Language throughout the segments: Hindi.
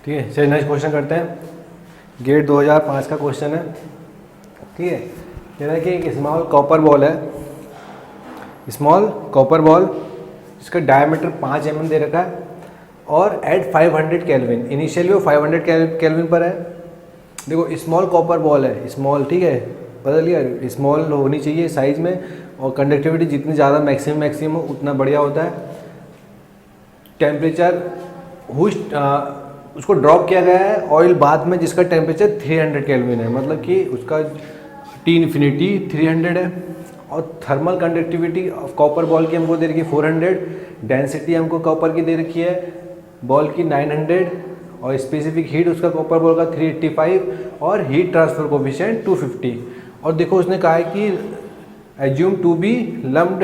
ठीक है, चलिए नेक्स्ट क्वेश्चन करते हैं। गेट 2005 का क्वेश्चन है। ठीक है, कह रहा है कि एक स्मॉल कॉपर बॉल है, स्मॉल कॉपर बॉल जिसका डायमीटर 5 mm दे रखा है और एट 500 केल्विन, इनिशियली वो 500 केल्विन पर है। देखो स्मॉल कॉपर बॉल है, स्मॉल, ठीक है, बता लिया, स्मॉल होनी चाहिए साइज में, और कंडक्टिविटी जितनी ज़्यादा मैक्सिमम हो उतना बढ़िया होता है। टेम्परेचर उसको ड्रॉप किया गया है ऑयल बाथ में जिसका टेम्परेचर 300 केल्विन है, मतलब कि उसका टी इन्फिनिटी 300 है। और थर्मल कंडक्टिविटी कॉपर बॉल की हमको दे रखी है 400, डेंसिटी हमको कॉपर की दे रखी है बॉल की 900, और स्पेसिफिक हीट उसका कॉपर बॉल का 385, और हीट ट्रांसफर कोफिशिएंट 250। और देखो उसने कहा है कि assume to be lumped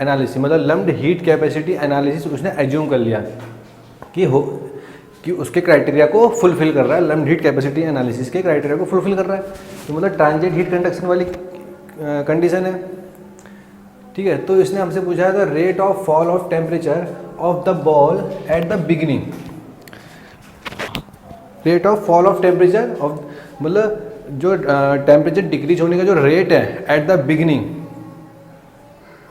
analysis, मतलब लम्प्ड हीट कैपेसिटी एनालिसिस उसने एज्यूम कर लिया कि उसके क्राइटेरिया को फुलफिल कर रहा है, लम्प्ड हीट कैपेसिटी एनालिसिस के क्राइटेरिया को फुलफिल कर रहा है, तो मतलब ट्रांजिएंट हीट कंडक्शन वाली कंडीशन है। ठीक है, तो इसने हमसे पूछा है the rate of fall of temperature of the ball at the beginning. Rate of fall of temperature of, मतलब जो टेम्परेचर डिक्रीज होने का जो रेट है at the beginning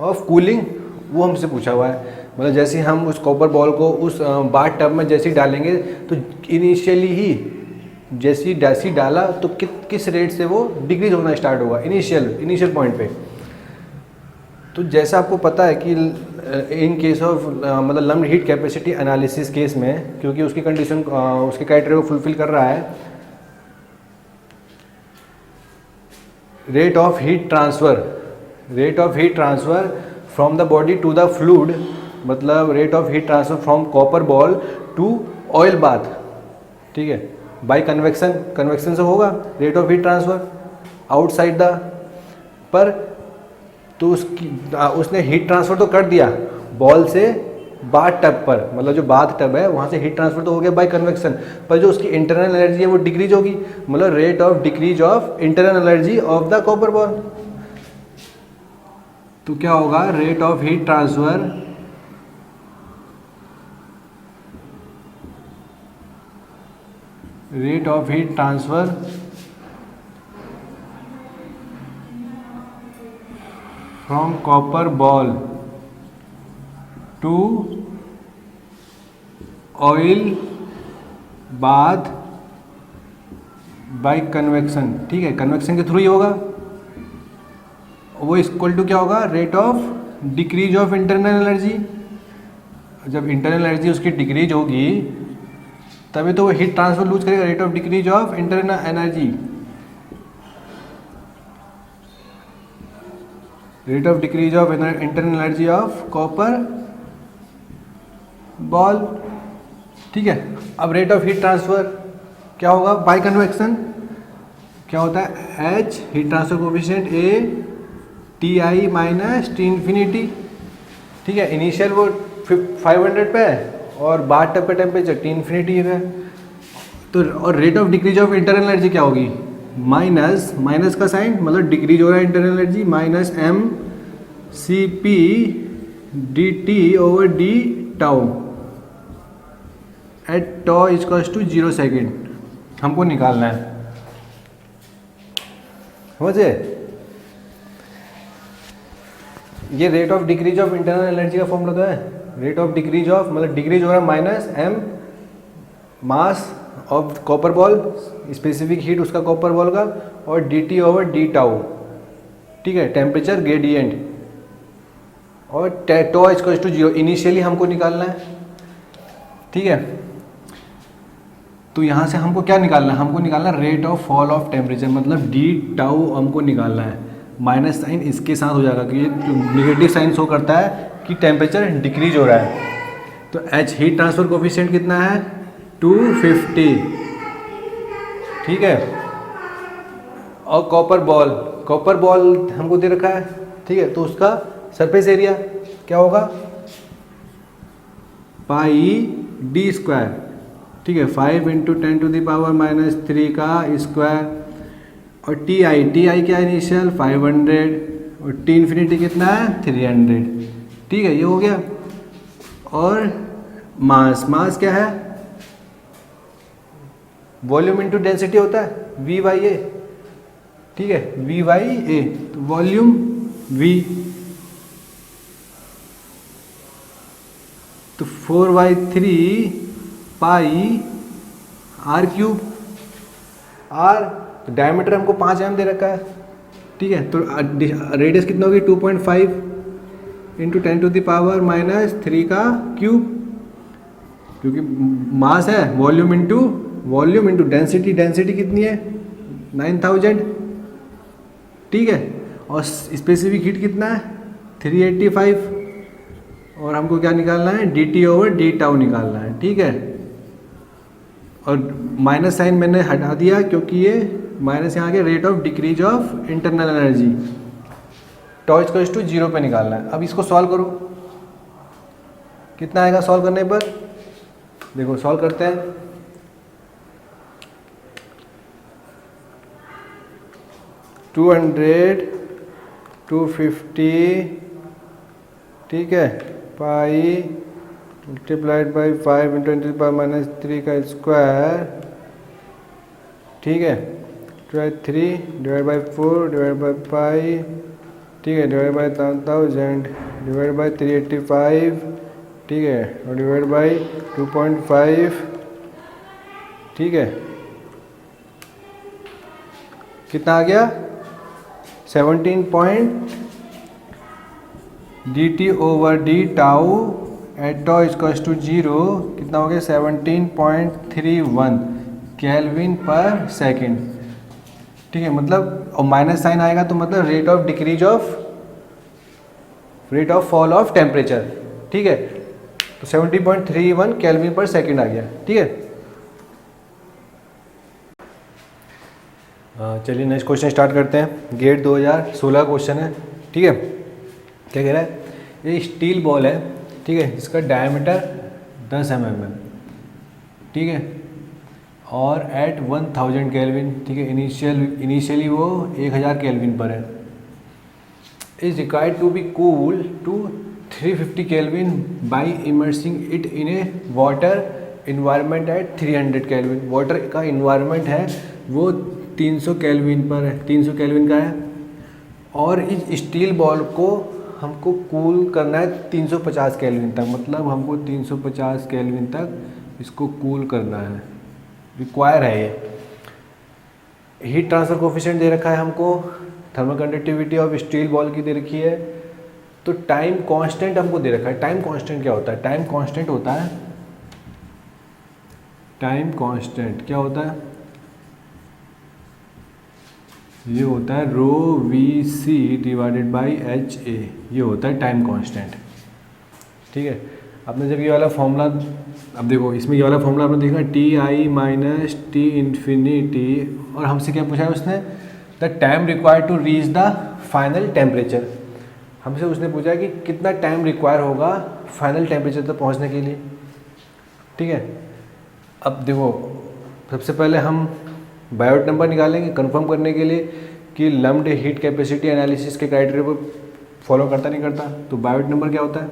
of cooling, वो हमसे पूछा हुआ है। मतलब जैसे ही हम उस कॉपर बॉल को उस बाथ टब में जैसे ही डालेंगे तो इनिशियली ही जैसे ही डाला तो किस रेट से वो डिक्रीज होना स्टार्ट होगा इनिशियल पॉइंट पे। तो जैसा आपको पता है कि इन केस ऑफ मतलब lumped heat capacity analysis case में, क्योंकि उसकी कंडीशन उसके क्राइटेरिया को फुलफिल कर रहा है, rate of heat transfer from the body to the fluid, मतलब rate of heat transfer from copper ball to oil bath, ठीक है, बाय कन्वेक्शन से होगा rate of heat transfer outside the, पर तो उसने हीट ट्रांसफ़र तो कर दिया बॉल से बाथ टब पर, मतलब जो बाथ टब है वहाँ से हीट ट्रांसफ़र तो हो गया बाय कन्वेक्शन, पर जो उसकी इंटरनल एनर्जी है वो डिक्रीज होगी, मतलब rate of decrease of internal energy of the copper ball. तो क्या होगा, rate of heat transfer from copper ball to oil bath by convection, ठीक है, कन्वेक्शन के थ्रू ही होगा। वो इक्वल टू क्या होगा, rate of decrease of internal energy. जब इंटरनल एनर्जी उसकी डिक्रीज होगी तभी तो वो हीट ट्रांसफर लूज करेगा, rate of decrease of internal energy, rate of decrease of internal energy of copper ball. ठीक है, अब रेट ऑफ हीट ट्रांसफर क्या होगा, बाय कन्वेक्शन क्या होता है, H heat transfer coefficient A T I minus T infinity. ठीक है, इनिशियल वो 500 पे है और बाथ टब पे टेम्परेचर टी इन्फिनिटी है। तो और rate of decrease of internal energy क्या होगी, माइनस का साइन, मतलब डिक्रीज हो रहा है internal energy, minus M C P D T over D tau at tau equals to 0 second हमको निकालना है, समझे। ये rate of decrease of internal energy का फॉर्मूला तो है, रेट ऑफ डिक्रीज ऑफ, मतलब डिक्रीज हो रहा है minus M mass of copper ball, specific heat उसका कॉपर बॉल का, और D T over D tau, ठीक है, टेम्परेचर ग्रेडियंट, और टॉ इक्वल टू 0 इनिशियली हमको निकालना है। ठीक है, तो यहाँ से हमको क्या निकालना है, हमको निकालना है rate of fall of temperature, मतलब डी टाउ हमको निकालना है। माइनस साइन इसके साथ हो जाएगा क्योंकि निगेटिव साइन शो करता है कि टेम्परेचर डिक्रीज हो रहा है। तो एच हीट ट्रांसफर कोफिशिएंट कितना है, 250, ठीक है। और कॉपर बॉल हमको दे रखा है, ठीक है, तो उसका सरफेस एरिया क्या होगा, पाई डी स्क्वायर, ठीक है, 5 × 10⁻³ का स्क्वायर, और टी आई क्या है, इनिशियल 500, और टी इन्फिनिटी कितना है 300, ठीक है, ये हो गया। और मास क्या है, वॉल्यूम इंटू डेंसिटी होता है वी बाई ए, ठीक है, वी बाई ए, तो वॉल्यूम वी, तो 4/3 पाई आर क्यूब, आर तो डायमीटर हमको 5 mm दे रखा है, ठीक है, तो रेडियस कितना होगी 2.5 इंटू 10⁻³ का क्यूब, क्योंकि मास है, वॉल्यूम इंटू डेंसिटी, डेंसिटी कितनी है 9000, ठीक है, और स्पेसिफिक हीट कितना है 385, और हमको क्या निकालना है dt/d निकालना है, ठीक है, और माइनस साइन मैंने हटा दिया क्योंकि ये माइनस यहाँ के rate of decrease of internal energy, tau equals to 0 पे निकालना है। अब इसको सॉल्व करो, कितना आएगा सॉल्व करने पर, देखो सॉल्व करते हैं, टू 250, ठीक है, पाई मल्टीप्लाइड बाई 5 इंटू 10⁻³ का स्क्वायर, ठीक है, 3 divide by 4 divide by pi, ठीक है, डिवाइड बाई 1000 डिवाइड बाई 385, ठीक है, और डिवाइड बाई 2.5, ठीक है, कितना आ गया 17 dt/d eight tau equals to 0, कितना हो गया 17.31 केल्विन पर सेकेंड, ठीक है, मतलब और माइनस साइन आएगा तो मतलब rate of fall of temperature, ठीक है, तो 17.31 केल्विन पर सेकेंड आ गया, ठीक है। चलिए नेक्स्ट क्वेश्चन स्टार्ट करते हैं, गेट 2016 क्वेश्चन है, ठीक है, क्या कह रहा है, ये स्टील बॉल है, ठीक है, इसका डायमीटर 10 mm है, ठीक है, और एट 1000 केल्विन, ठीक है, इनिशियली वो 1000 केल्विन पर है, is required to be cool to 350 kelvin by immersing it in a water environment at 300 kelvin, water का इन्वायरमेंट है वो 300 केल्विन पर है, 300 केल्विन का है, और इस स्टील बॉल को हमको कूल करना है 350 केल्विन तक, मतलब हमको 350 केल्विन तक इसको कूल करना है, रिक्वायर है ये। हीट ट्रांसफर कोफिशिएंट दे रखा है हमको, thermal conductivity of steel ball की दे रखी है, तो टाइम कांस्टेंट हमको दे रखा है। टाइम कांस्टेंट क्या होता है, टाइम कांस्टेंट होता है, टाइम कांस्टेंट क्या होता है, ये होता है rho V C divided by H A, ये होता है टाइम कांस्टेंट, ठीक है। आपने जब ये वाला फॉर्मूला, अब देखो इसमें ये वाला फॉर्मूला आपने देखा Ti माइनस टी इन्फिनिटी, और हमसे क्या पूछा है उसने, the time required to reach the final temperature, हमसे उसने पूछा कि कितना टाइम रिक्वायर होगा फाइनल टेम्परेचर तक पहुंचने के लिए, ठीक है। अब देखो सबसे पहले हम बायोट नंबर निकालेंगे कंफर्म करने के लिए कि लम्प्ड हीट कैपेसिटी एनालिसिस के क्राइटेरिया को फॉलो करता नहीं करता, तो बायोट नंबर क्या होता है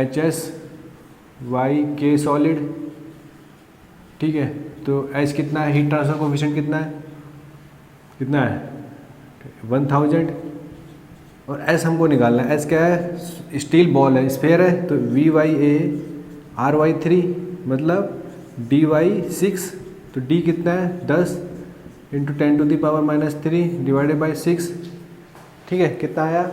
HSYK सॉलिड, ठीक है, तो H कितना है, हीट ट्रांसफर कोफिशिएंट कितना है 1000, और S हमको निकालना है, S क्या है, स्टील बॉल है, स्फेयर है, तो V/A R/3 मतलब D/6, तो D कितना है 10 इंटू 10⁻³ डिवाइडेड बाई 6, ठीक है, कितना आया,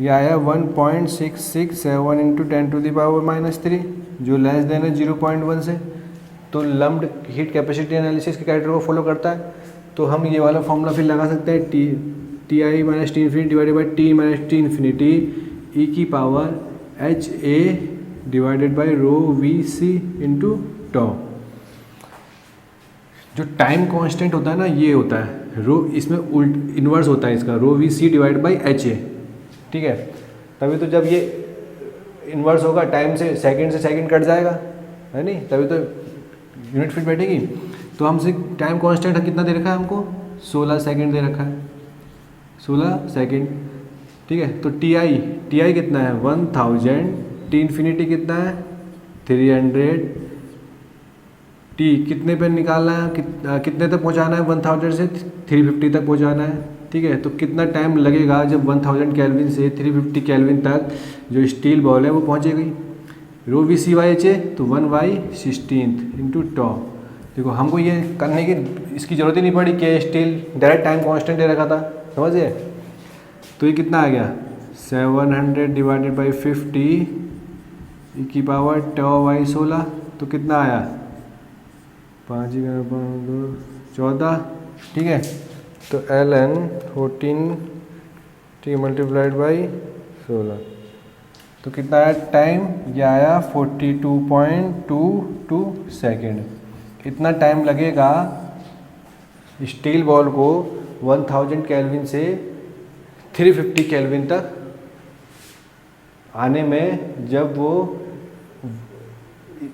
ये आया 1.667 इंटू 10⁻³ जो लेस देन है 0.1 से, तो लम्प्ड हीट कैपेसिटी एनालिसिस के क्राइटेरिया को फॉलो करता है, तो हम ये वाला फॉर्मूला फिर लगा सकते हैं Ti minus T infinity divided by T minus T infinity e⁻HA divided by rho V C into tau. जो टाइम कांस्टेंट होता है ना, ये होता है रो, इसमें उल्ट इन्वर्स होता है इसका, rho V C divide by HA, ठीक है, तभी तो जब ये इन्वर्स होगा टाइम से सेकंड कट जाएगा, है नहीं, तभी तो यूनिट फिट बैठेगी। तो हमसे टाइम कांस्टेंट कितना दे रखा है हमको, 16 सेकंड दे रखा है, 16 सेकंड, ठीक है, तो टी आई कितना है 1000, टी इन्फिनिटी कितना है 300, टी कितने पे निकालना है, कितने तक पहुंचाना है 1000 से 350 तक पहुंचाना है। ठीक है, तो कितना टाइम लगेगा जब 1000 केल्विन से 350 केल्विन तक जो स्टील बॉल है वो पहुंचेगी। रो वी सी वाई एच है तो 1/16 इंटू टॉ। देखो हमको ये करने की इसकी ज़रूरत ही नहीं पड़ी कि स्टील डायरेक्ट टाइम कांस्टेंट दे रखा था, समझिए। तो ये कितना आ गया 700 डिवाइडेड बाई 50 की पावर τ/16, तो कितना आया 5 14। ठीक है, तो ln 14 t मल्टीप्लाइड बाई 16, तो कितना आया टाइम, ये आया 42.22 सेकेंड। इतना टाइम लगेगा स्टील बॉल को 1000 केल्विन से 350 केल्विन तक आने में,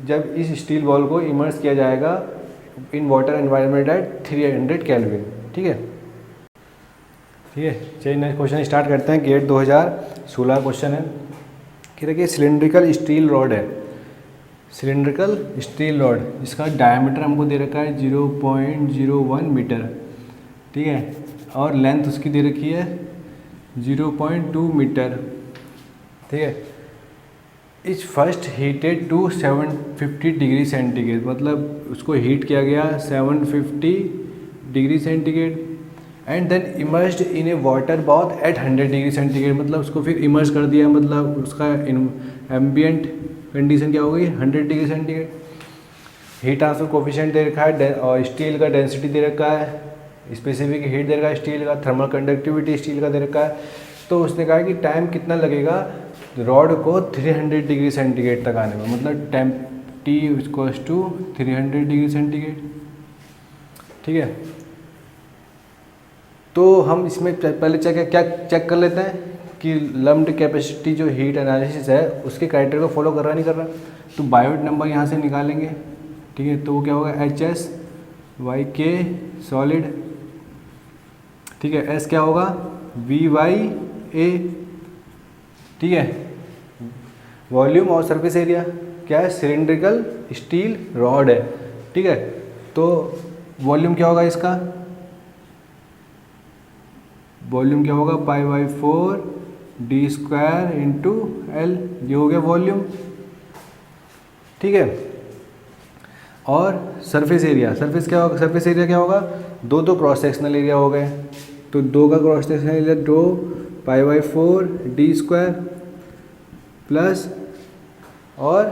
जब इस स्टील बॉल को इमर्स किया जाएगा in water environment at 300 kelvin. ठीक है, चलिए नेक्स्ट क्वेश्चन स्टार्ट करते हैं। गेट 2016 क्वेश्चन है कि देखिए सिलिंड्रिकल स्टील रॉड है, सिलिंड्रिकल स्टील रॉड, इसका डायमीटर हमको दे रखा है 0.01 मीटर। ठीक है, और लेंथ उसकी दे रखी है 0.2 मीटर। ठीक है, is first heated to 750 degree centigrade, मतलब उसको हीट किया गया 750 degree centigrade and then immersed in a water bath at 100 degree centigrade, मतलब उसको फिर इमर्स कर दिया, मतलब उसका एम्बियंट कंडीशन क्या हो गई 100 degree centigrade. Heat transfer coefficient दे रखा है और स्टील का डेंसिटी दे रखा है, स्पेसिफिक हीट दे रखा है स्टील का, थर्मल कंडक्टिविटी स्टील का दे रखा है। तो उसने कहा कि टाइम कितना लगेगा रॉड को 300 डिग्री सेंटीग्रेड तक आने में, मतलब time T equals to 300 degree centigrade. ठीक है, तो हम इसमें पहले चेक कर लेते हैं कि लम्प्ड कैपेसिटी जो हीट एनालिसिस है उसके क्राइटेरिया को फॉलो कर रहा नहीं कर रहा। तो बायोट नंबर यहाँ से निकालेंगे। ठीक है, तो वो क्या होगा HSYK सॉलिड। ठीक है, S क्या होगा VYA। ठीक है, वॉल्यूम और सरफेस एरिया क्या है, सिलिंड्रिकल स्टील रॉड है। ठीक है, तो वॉल्यूम क्या होगा इसका, वॉल्यूम क्या होगा π/4 d² इंटू L, ये हो गया वॉल्यूम। ठीक है, और सरफेस एरिया, सरफेस एरिया क्या होगा, दो क्रॉस सेक्शनल एरिया हो गए, तो 2 का cross sectional area 2 π/4 d² plus और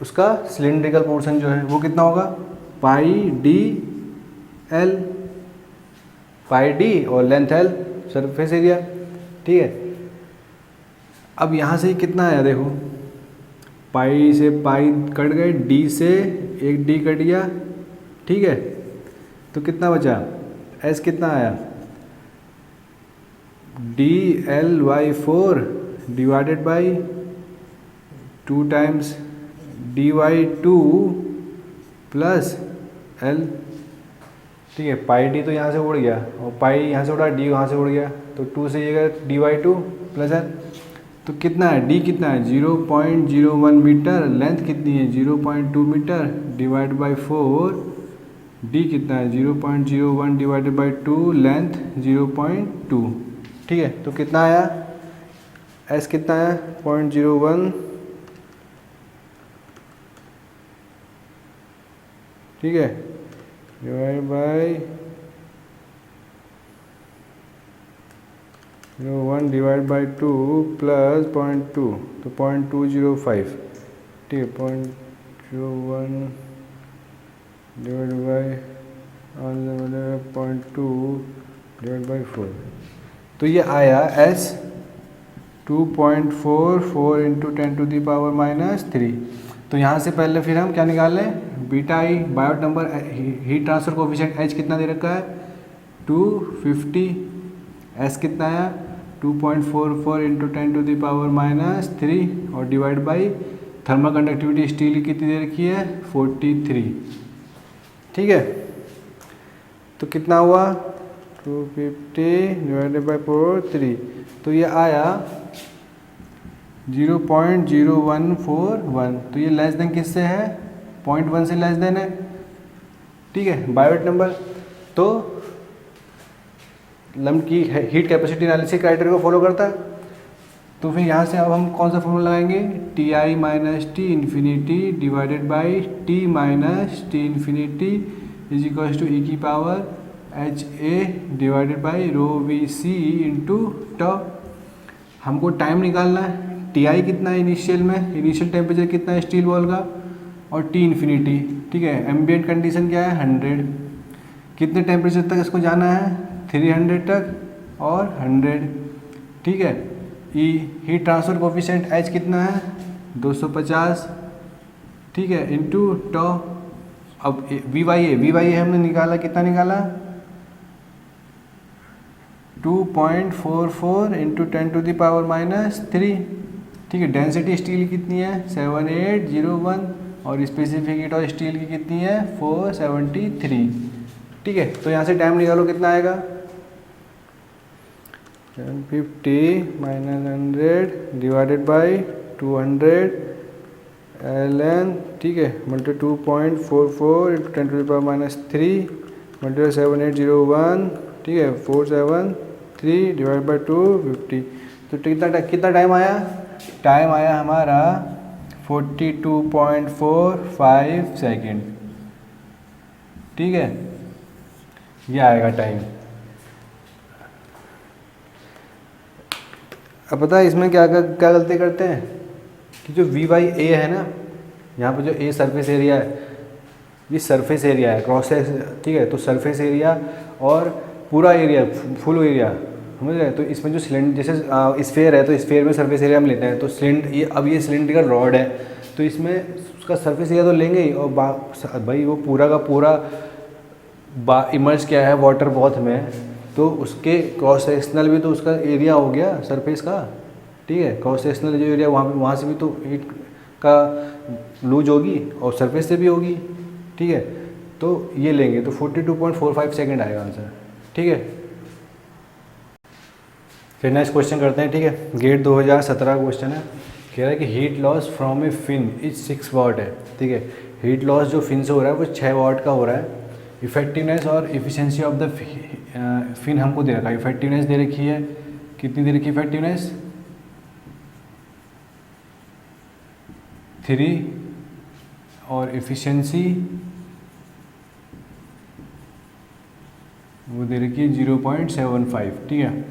उसका सिलिंड्रिकल पोर्शन जो है वो कितना होगा πd और लेंथ L सरफेस एरिया। ठीक है, अब यहाँ से कितना आया देखो, पाई से पाई कट गए, डी से एक डी कट गया। ठीक है, तो कितना बचा, एस कितना आया DL/4 divided by 2 times DY2 plus L। ठीक है, पाई डी तो यहाँ से उड़ गया और पाई यहाँ से उड़ा, डी वहाँ से उड़ गया, तो 2 से ये गया DY2 प्लस L। तो कितना है, डी कितना है 0.01 मीटर, लेंथ कितनी है 0.2 मीटर डिवाइड बाई 4, डी कितना है 0.01 डिवाइडेड बाई 2, लेंथ 0.2। ठीक है, तो कितना आया, एस कितना आया 0.01। ठीक है, divide by 1 divide by 2 plus 0.2, तो 0.205। ठीक है, 0.01 डिवाइड बाई 0.2 डिवाइड बाई 4, तो ये आया एस 2.44 इंटू 10⁻⁻3। तो यहाँ से पहले फिर हम क्या निकाल लें, beta I Biot number, heat transfer coefficient H कितना दे रखा है 250, S कितना आया 2.44 इंटू 10⁻⁻3 और divide by thermal conductivity steel की कितनी दे रखी है 43। ठीक है, तो कितना हुआ 250 डिवाइडेड बाई 43, तो ये आया 0.0141, तो ये लेस देन किससे है, 0.1 से लेस देन है, ठीक है, बायोट नंबर। तो लम्प की हीट कैपेसिटी एनालिसिस क्राइटेरिया को फॉलो करता है। तो फिर यहाँ से अब हम कौन सा फॉर्मूला लगाएंगे, T I minus T infinity divided by T minus T infinity is equal to e की power H A divided by rho V C into tau. हमको टाइम निकालना है, टी आई कितना है इनिशियल में, इनिशियल टेम्परेचर कितना है स्टील बॉल का, और टी इन्फिनिटी, ठीक है, एम्बिएंट कंडीशन क्या है 100, कितने टेम्परेचर तक इसको जाना है 300 तक और 100, ठीक है। ई हीट ट्रांसफर कोफिशिएंट एच कितना है 250, ठीक है, इंटू टॉ। अब वी वाई है हमने निकाला, कितना निकाला 2.44 इंटू 10⁻⁻3, ठीक है। डेंसिटी स्टील कितनी है 7801 और स्पेसिफिक हीट ऑफ स्टील की कितनी है 473, ठीक है। तो यहाँ से टाइम निकालो कितना आएगा 750 माइनस 100 डिवाइडेड बाई 200 ln, ठीक है, मल्टी 2.44 इंटू 10⁻⁻3 मल्टी 7801, ठीक है, 473 डिवाइड बाई 250। तो कितना टाइम आया, टाइम आया हमारा 42.45 सेकेंड, ठीक है, ये आएगा टाइम। अब पता है इसमें क्या गलती करते हैं कि जो वी बाई ए है ना, यहाँ पर जो ए सरफेस एरिया है, ये सरफेस एरिया है, क्रॉस सेक्शन, ठीक है। तो सरफेस एरिया और पूरा एरिया, फुल एरिया, समझ रहे हैं। तो इसमें जो सिलेंडर जैसे स्फेयर है, तो स्फेयर में सरफेस एरिया हम लेते हैं। तो ये सिलेंड्रिकल रॉड है, तो इसमें उसका सरफेस एरिया तो लेंगे ही, और भाई वो पूरा का पूरा इमर्ज क्या है वाटर बॉथ में, तो उसके क्रॉस सेक्शनल भी तो उसका एरिया हो गया सरफेस का, ठीक है। क्रॉस सेक्शनल जो एरिया वहाँ से भी तो हीट का लूज होगी और सरफेस से भी होगी, ठीक है। तो ये लेंगे तो 42.45 सेकेंड आएगा आंसर, ठीक है। फिर नेक्स्ट क्वेश्चन करते हैं, ठीक है। गेट 2017 का क्वेश्चन है, कह रहा है कि heat loss from a fin is 6 watt है, ठीक है। हीट लॉस जो फिन से हो रहा है वो 6 वाट का हो रहा है। इफेक्टिवनेस और इफिशिएंसी ऑफ द फिन हमको दे रखा है, इफेक्टिवनेस दे रखी है, कितनी दे रखी है इफेक्टिवनेस 3 और इफिशिएंसी वो दे रखी है 0.75, ठीक है।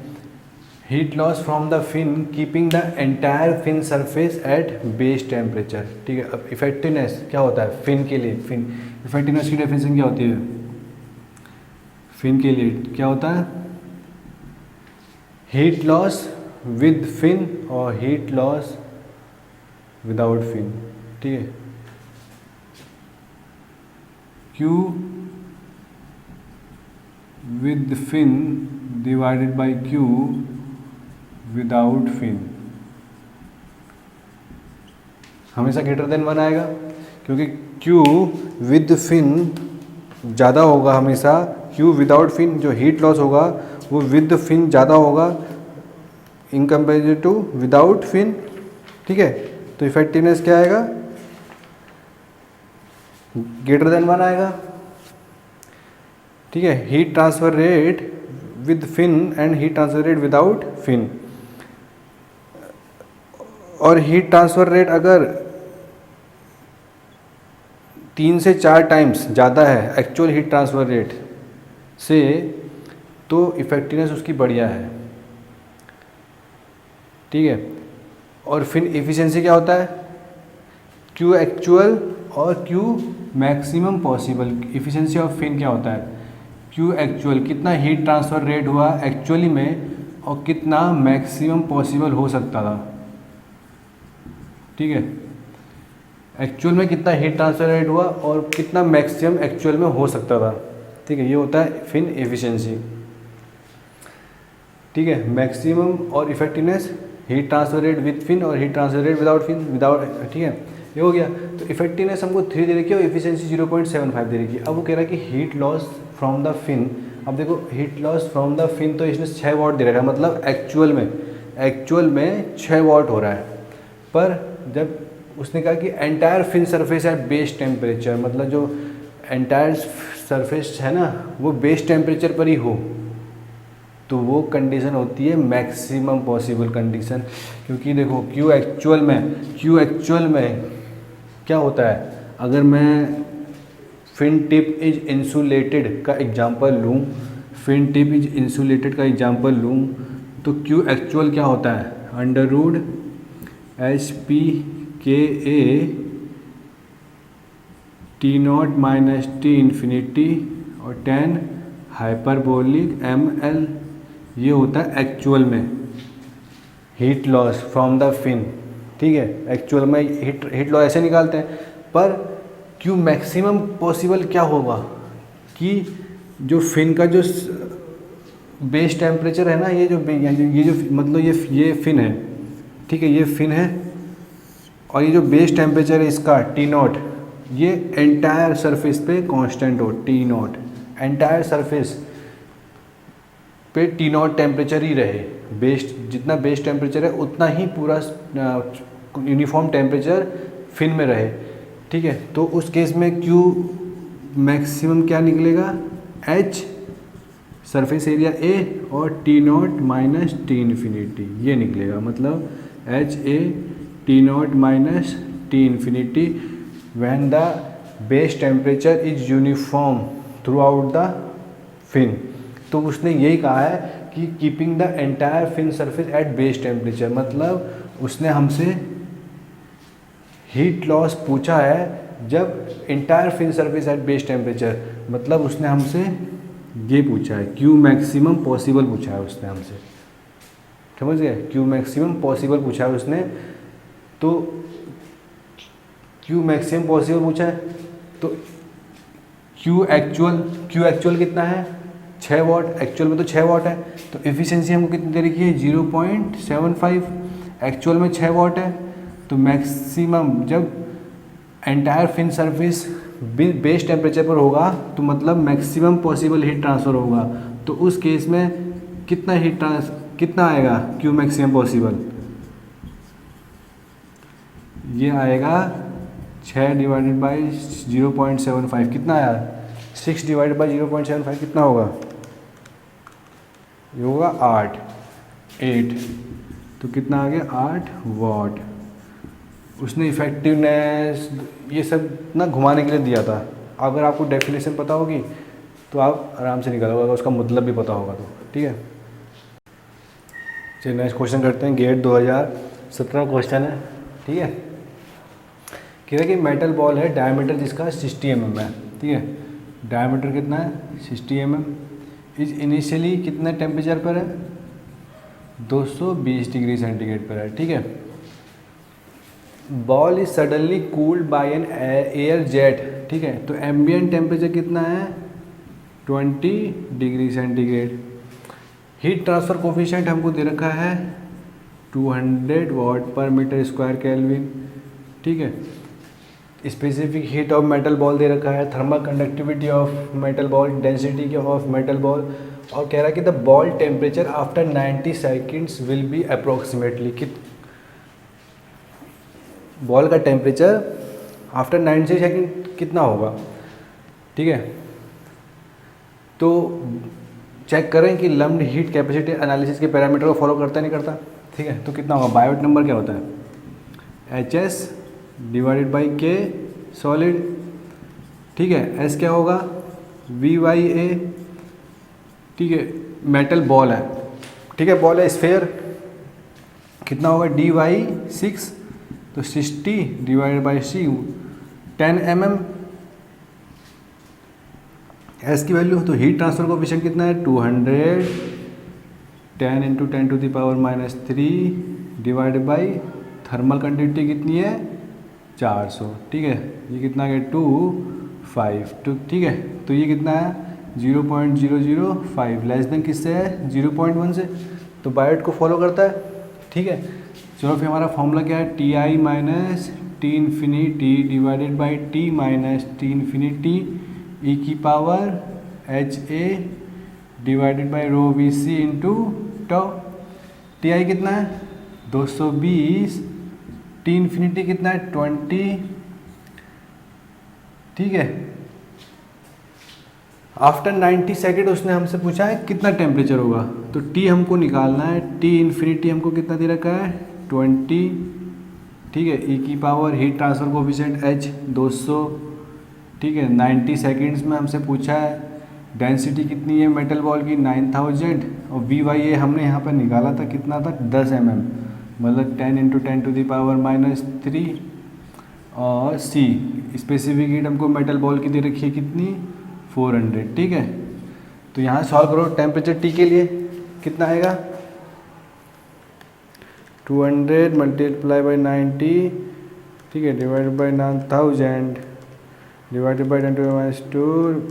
Heat loss from the fin keeping the entire fin surface at base temperature, ठीक है। अब इफेक्टिवनेस क्या होता है फिन के लिए, फिन इफेक्टिवनेस की डेफिनेशन क्या होती है फिन के लिए, क्या होता है हीट लॉस विद फिन और हीट लॉस विदाउट फिन, ठीक है। Q with fin divided by Q without fin हमेशा ग्रेटर देन 1 आएगा, क्योंकि Q विद फिन ज़्यादा होगा हमेशा, Q विदाउट फिन जो हीट लॉस होगा वो विद फिन ज़्यादा होगा in comparison to without fin, ठीक है। तो इफेक्टिवनेस क्या आएगा ग्रेटर देन 1 आएगा, ठीक है। Heat transfer rate with fin and heat transfer rate without fin, और हीट ट्रांसफर रेट अगर 3 से 4 टाइम्स ज़्यादा है एक्चुअल हीट ट्रांसफर रेट से, तो इफेक्टिवनेस उसकी बढ़िया है, ठीक है। और फिर एफिशिएंसी क्या होता है Q एक्चुअल और Q maximum possible. Efficiency of fin क्या होता है Q एक्चुअल, कितना हीट ट्रांसफ़र रेट हुआ एक्चुअली में और कितना मैक्सिमम पॉसिबल हो सकता था, ठीक है। एक्चुअल में कितना हीट ट्रांसफर रेट हुआ और कितना मैक्सिमम एक्चुअल में हो सकता था, ठीक है। ये होता है फिन एफिशिएंसी, ठीक है। मैक्सिमम और effectiveness heat transfer rate with fin और heat transfer rate without fin ठीक है, ये हो गया। तो इफेक्टिवनेस हमको 3 दे रखी है और एफिशिएंसी 0.75 दे रखी है। अब वो कह रहा है कि heat loss from the fin, अब देखो heat loss from the fin तो इसने 6 वाट दे रखा है, मतलब एक्चुअल में 6 वाट हो रहा है, पर जब उसने कहा कि entire fin surface at base temperature, मतलब जो एंटायर सरफेस है ना वो बेस टेम्परेचर पर ही हो, तो वो कंडीशन होती है मैक्सिमम पॉसिबल कंडीशन। क्योंकि देखो क्यू एक्चुअल में क्या होता है, अगर मैं फिन टिप इज इंसुलेटेड का एग्जांपल लूँ, फिन टिप इज इंसुलेटेड का एग्जांपल लूँ, तो क्यू एक्चुअल क्या होता है, अंडर रूट एच पी के ए T naught minus T infinity और 10 हाइपरबोलिक एम एल, ये होता है एक्चुअल में heat loss from the fin. ठीक है, एक्चुअल में हीट लॉस ऐसे निकालते हैं। पर क्यों मैक्सिमम पॉसिबल क्या होगा कि जो फिन का जो बेस टेम्परेचर है ना, ये जो मतलब ये फिन है, ठीक है, ये फिन है, और ये जो बेस टेम्परेचर है इसका टी नॉट, ये एंटायर सरफेस पे कांस्टेंट हो, टी नॉट एंटायर सरफेस पे टी नॉट टेम्परेचर ही रहे, बेस जितना बेस टेम्परेचर है उतना ही पूरा यूनिफॉर्म टेम्परेचर फिन में रहे। ठीक है, तो उस केस में क्यू मैक्सिमम क्या निकलेगा, एच सरफेस एरिया ए और T naught minus T infinity, ये निकलेगा। मतलब H A T naught minus T infinity when the base temperature is uniform throughout the fin. तो उसने यही कहा है कि keeping the entire fin surface at base temperature, मतलब उसने हमसे हीट लॉस पूछा है जब entire fin surface at base temperature, मतलब उसने हमसे ये पूछा है, क्यू मैक्सिमम पॉसिबल पूछा है उसने हमसे, समझ गए, क्यू मैक्सिमम पॉसिबल पूछा है उसने। तो क्यू मैक्सिमम पॉसिबल पूछा है, तो क्यू एक्चुअल कितना है, 6 वाट, एक्चुअल में तो 6 वाट है, तो एफिशिएंसी हमको कितनी दे रखी है, 0.75, एक्चुअल में 6 वाट है। तो मैक्सिमम जब entire fin surface base temperature पर होगा तो मतलब मैक्सिमम पॉसिबल हीट ट्रांसफ़र होगा। तो उस केस में कितना आएगा क्यू मैक्सिमम पॉसिबल, ये आएगा 6 डिवाइडेड बाई 0.75, कितना आया, 6 डिवाइडेड बाई 0.75 कितना होगा, ये होगा 8, तो कितना आ गया 8 वाट। उसने इफेक्टिवनेस ये सब ना घुमाने के लिए दिया था। अगर आपको डेफिनेशन पता होगी तो आप आराम से निकालोगे, अगर उसका मतलब भी पता होगा तो। ठीक है, चलिए नेक्स्ट क्वेश्चन करते हैं। गेट 2017 क्वेश्चन है। ठीक है, कह रहा है कि मेटल बॉल है, डायमीटर जिसका 60 mm है। ठीक है, डायमीटर कितना है, 60 mm, इज इनिशियली कितने टेम्परेचर पर है, 220 डिग्री सेंटीग्रेड पर है। ठीक है, ball is suddenly cooled by an air jet. ठीक है, तो एम्बिएंट टेम्परेचर कितना है, 20 degree centigrade. Heat transfer coefficient हमको दे रखा है 200 वाट पर मीटर स्क्वायर केल्विन। ठीक है, specific heat of metal ball दे रखा है, thermal conductivity of metal ball, density of metal ball, और कह रहा है कि the ball temperature after 90 seconds will be approximately, ball का टेम्परेचर आफ्टर 90 सेकेंड कितना होगा। ठीक है, तो चेक करें कि लम्प्ड हीट कैपेसिटी एनालिसिस के पैरामीटर को फॉलो करता नहीं करता। ठीक है, तो कितना होगा, बायोट नंबर क्या होता है, HS divided by K solid. ठीक है, S क्या होगा, V/A। ठीक है, मेटल बॉल है, ठीक है, बॉल है स्फेयर, कितना होगा D/6, तो 60 divided by C 10 mm। S की वैल्यू, तो हीट ट्रांसफर कोएफिशिएंट कितना है 200, 10 into 10 to the power -3 divided by thermal conductivity कितनी है 400। ठीक है, ये कितना है 25। तो ठीक है, तो ये कितना है 0.005, लेस देन किससे है 0.1 से, तो बायोट को फॉलो करता है। ठीक है, चलो फिर हमारा फॉर्मूला क्या है, Ti minus T infinity divided by T minus T infinity e की power HA divided by rho VC into tau. Ti कितना है 220 टी इन्फिनिटी कितना है 20, ठीक है। आफ्टर 90 सेकेंड उसने हमसे पूछा है कितना टेम्परेचर होगा, तो टी हमको निकालना है। टी इन्फिनिटी हमको कितना दे रखा है 20, ठीक है। ई की power heat transfer coefficient H 200, ठीक है। 90 सेकेंड्स में हमसे पूछा है डेंसिटी कितनी है मेटल बॉल की 9000, और वी वाई ए हमने यहाँ पर निकाला था कितना था 10 mm, मतलब 10 × 10⁻³ और सी स्पेसिफिक हीट हमको मेटल बॉल की दे रखी है कितनी 400, ठीक है। तो यहाँ सॉल्व करो टेम्परेचर टी के लिए कितना आएगा 200 मल्टीप्लाई बाई 90, ठीक है, divided by 9000 divided by 10⁻²,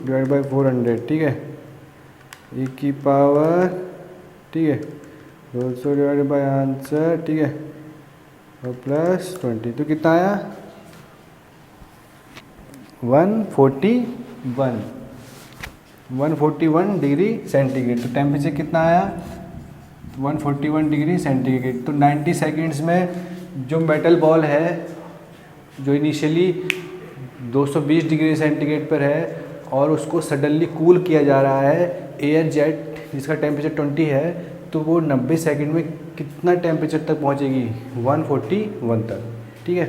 divided by 400, ठीक है। ई की पावर, ठीक है, 200 डिवाइडेड बाई आंसर, ठीक है, और प्लस 20, तो कितना आया 141 डिग्री सेंटीग्रेड। तो टेम्परेचर कितना आया 141 डिग्री सेंटीग्रेड। तो 90 सेकेंड्स में जो मेटल बॉल है जो इनिशियली 220 डिग्री सेंटीग्रेड पर है और उसको सडनली कूल किया जा रहा है एयर जेट जिसका टेम्परेचर 20 है, तो वो 90 सेकंड में कितना टेम्परेचर तक पहुंचेगी 141 तक, ठीक है।